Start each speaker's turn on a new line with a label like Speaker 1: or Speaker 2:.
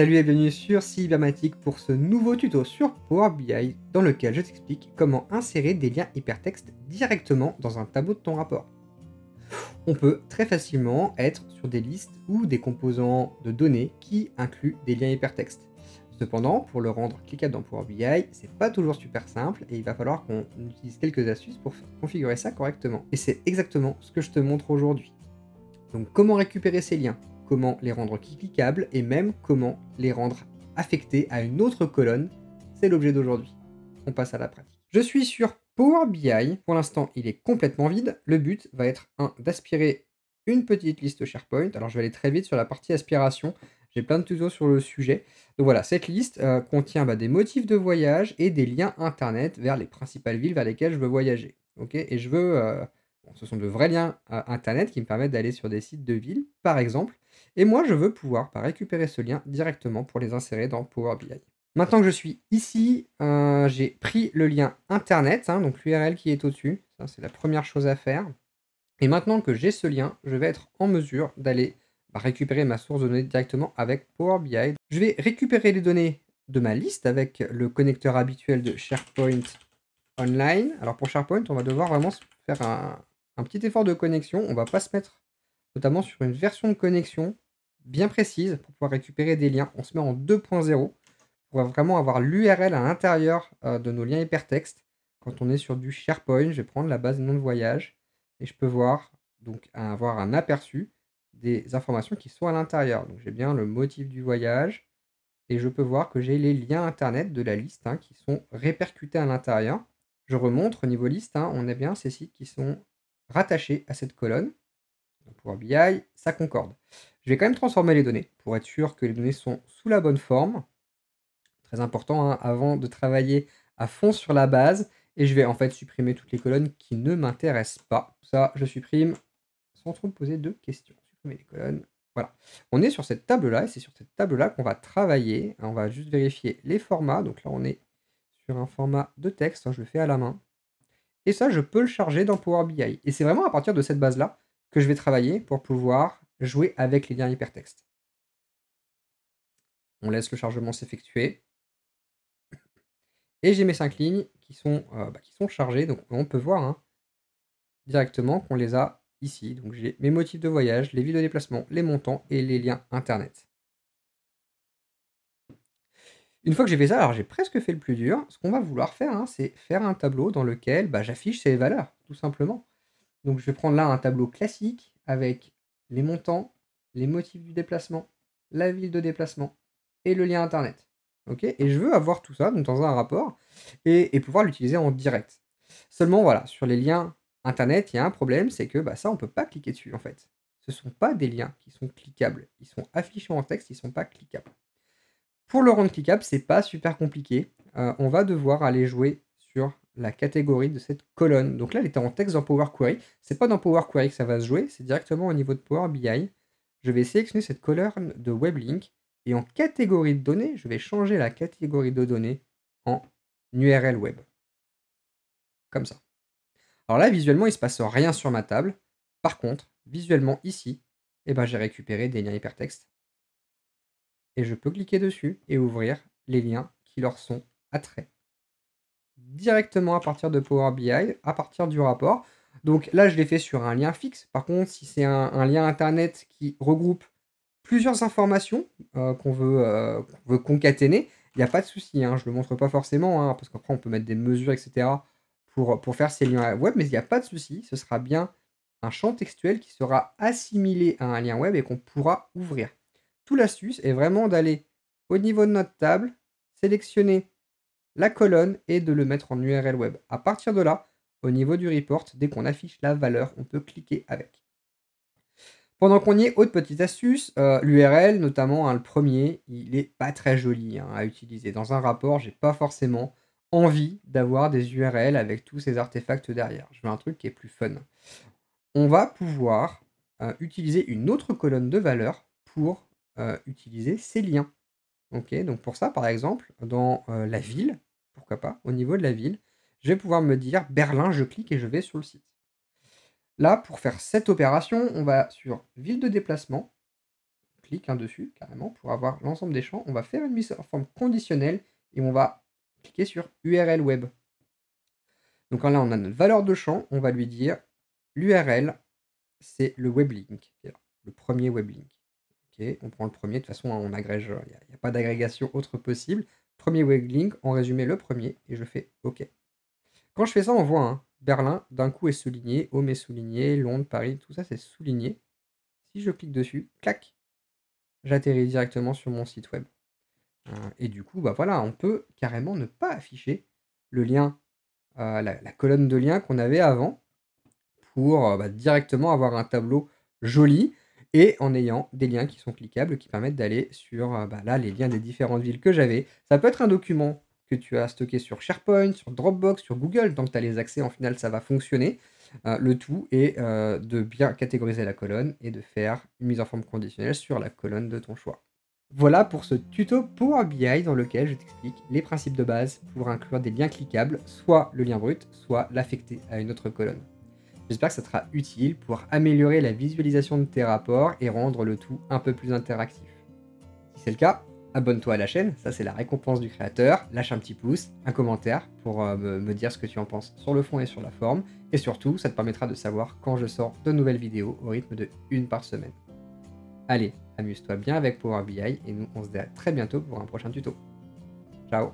Speaker 1: Salut et bienvenue sur Cybermatic pour ce nouveau tuto sur Power BI dans lequel je t'explique comment insérer des liens hypertextes directement dans un tableau de ton rapport. On peut très facilement être sur des listes ou des composants de données qui incluent des liens hypertextes. Cependant, pour le rendre cliquable dans Power BI, c'est pas toujours super simple et il va falloir qu'on utilise quelques astuces pour configurer ça correctement. Et c'est exactement ce que je te montre aujourd'hui. Donc comment récupérer ces liens, comment les rendre cliquables et même comment les rendre affectés à une autre colonne, c'est l'objet d'aujourd'hui. On passe à la pratique. Je suis sur Power BI, pour l'instant il est complètement vide. Le but va être d'aspirer une petite liste SharePoint. Alors je vais aller très vite sur la partie aspiration, j'ai plein de tutos sur le sujet. Donc voilà, cette liste contient des motifs de voyage et des liens internet vers les principales villes vers lesquelles je veux voyager. Et je veux... ce sont de vrais liens internet qui me permettent d'aller sur des sites de ville, par exemple. Et moi, je veux pouvoir récupérer ce lien directement pour les insérer dans Power BI. Maintenant que je suis ici, j'ai pris le lien internet, donc l'URL qui est au-dessus. Ça, c'est la première chose à faire. Et maintenant que j'ai ce lien, je vais être en mesure d'aller récupérer ma source de données directement avec Power BI. Je vais récupérer les données de ma liste avec le connecteur habituel de SharePoint Online. Alors pour SharePoint, on va devoir vraiment faire un petit effort de connexion. On va pas se mettre notamment sur une version de connexion bien précise pour pouvoir récupérer des liens. On se met en 2.0 pour vraiment avoir l'URL à l'intérieur de nos liens hypertextes. Quand on est sur du SharePoint, je vais prendre la base de nom de voyage et je peux voir, donc avoir un aperçu des informations qui sont à l'intérieur. Donc j'ai bien le motif du voyage et je peux voir que j'ai les liens internet de la liste qui sont répercutés à l'intérieur. Je remonte au niveau liste, on a bien ces sites qui sont rattachés à cette colonne. Dans Power BI, ça concorde. Je vais quand même transformer les données pour être sûr que les données sont sous la bonne forme. Très important avant de travailler à fond sur la base. Et je vais en fait supprimer toutes les colonnes qui ne m'intéressent pas. Ça, je supprime sans trop me poser de questions. Supprimer les colonnes. Voilà. On est sur cette table-là et c'est sur cette table-là qu'on va travailler. On va juste vérifier les formats. Donc là, on est sur un format de texte. Je le fais à la main. Et ça, je peux le charger dans Power BI. Et c'est vraiment à partir de cette base-là que je vais travailler pour pouvoir jouer avec les liens hypertextes. On laisse le chargement s'effectuer. Et j'ai mes 5 lignes qui sont chargées. Donc on peut voir directement qu'on les a ici. Donc j'ai mes motifs de voyage, les villes de déplacement, les montants et les liens internet. Une fois que j'ai fait ça, alors j'ai presque fait le plus dur. Ce qu'on va vouloir faire, c'est faire un tableau dans lequel j'affiche ces valeurs, tout simplement. Donc je vais prendre là un tableau classique avec les montants, les motifs du déplacement, la ville de déplacement et le lien internet. Et je veux avoir tout ça donc dans un rapport et pouvoir l'utiliser en direct. Seulement voilà, sur les liens internet, il y a un problème, c'est que ça on peut pas cliquer dessus en fait. Ce ne sont pas des liens qui sont cliquables. Ils sont affichés en texte, ils ne sont pas cliquables. Pour le rendre cliquable, c'est pas super compliqué. On va devoir aller jouer sur la catégorie de cette colonne. Donc là, elle était en texte dans Power Query. C'est pas dans Power Query que ça va se jouer, c'est directement au niveau de Power BI. Je vais sélectionner cette colonne de WebLink et en catégorie de données, je vais changer la catégorie de données en URL web. Comme ça. Alors là, visuellement, il ne se passe rien sur ma table. Par contre, visuellement, ici, j'ai récupéré des liens hypertextes. Et je peux cliquer dessus et ouvrir les liens qui leur sont attraits directement à partir de Power BI, à partir du rapport. Donc là, je l'ai fait sur un lien fixe. Par contre, si c'est un lien internet qui regroupe plusieurs informations qu'on veut concaténer, il n'y a pas de souci. Je ne le montre pas forcément, parce qu'après, on peut mettre des mesures, etc. pour faire ces liens web, mais il n'y a pas de souci. Ce sera bien un champ textuel qui sera assimilé à un lien web et qu'on pourra ouvrir. Tout l'astuce est vraiment d'aller au niveau de notre table, sélectionner la colonne et de le mettre en URL web. À partir de là, au niveau du report, dès qu'on affiche la valeur, on peut cliquer avec. Pendant qu'on y est, autre petite astuce, l'URL, notamment le premier, il est pas très joli à utiliser. Dans un rapport, j'ai pas forcément envie d'avoir des URL avec tous ces artefacts derrière. Je veux un truc qui est plus fun. On va pouvoir utiliser une autre colonne de valeur pour utiliser ces liens. Donc pour ça, par exemple, dans la ville, pourquoi pas, au niveau de la ville, je vais pouvoir me dire Berlin, je clique et je vais sur le site. Là, pour faire cette opération, on va sur ville de déplacement, clique dessus, carrément, pour avoir l'ensemble des champs. On va faire une mise en forme conditionnelle et on va cliquer sur URL web. Donc là, on a notre valeur de champ. On va lui dire l'URL, c'est le web link, le premier web link. Ok, on prend le premier. De toute façon, on agrège, il n'y a pas d'agrégation autre possible. Premier web link, en résumé, le premier, et je fais OK. Quand je fais ça, on voit Berlin, d'un coup, est souligné, Home est souligné, Londres, Paris, tout ça, c'est souligné. Si je clique dessus, clac, j'atterris directement sur mon site web. Et du coup, bah voilà, on peut carrément ne pas afficher le lien, la colonne de liens qu'on avait avant pour directement avoir un tableau joli et en ayant des liens qui sont cliquables, qui permettent d'aller sur là, les liens des différentes villes que j'avais. Ça peut être un document que tu as stocké sur SharePoint, sur Dropbox, sur Google, tant que tu as les accès, en final, ça va fonctionner. Le tout est de bien catégoriser la colonne et de faire une mise en forme conditionnelle sur la colonne de ton choix. Voilà pour ce tuto Power BI dans lequel je t'explique les principes de base pour inclure des liens cliquables, soit le lien brut, soit l'affecter à une autre colonne. J'espère que ça te sera utile pour améliorer la visualisation de tes rapports et rendre le tout un peu plus interactif. Si c'est le cas, abonne-toi à la chaîne, ça c'est la récompense du créateur, lâche un petit pouce, un commentaire pour me dire ce que tu en penses sur le fond et sur la forme, et surtout ça te permettra de savoir quand je sors de nouvelles vidéos au rythme de 1 par semaine. Allez, amuse-toi bien avec Power BI et nous on se dit à très bientôt pour un prochain tuto. Ciao.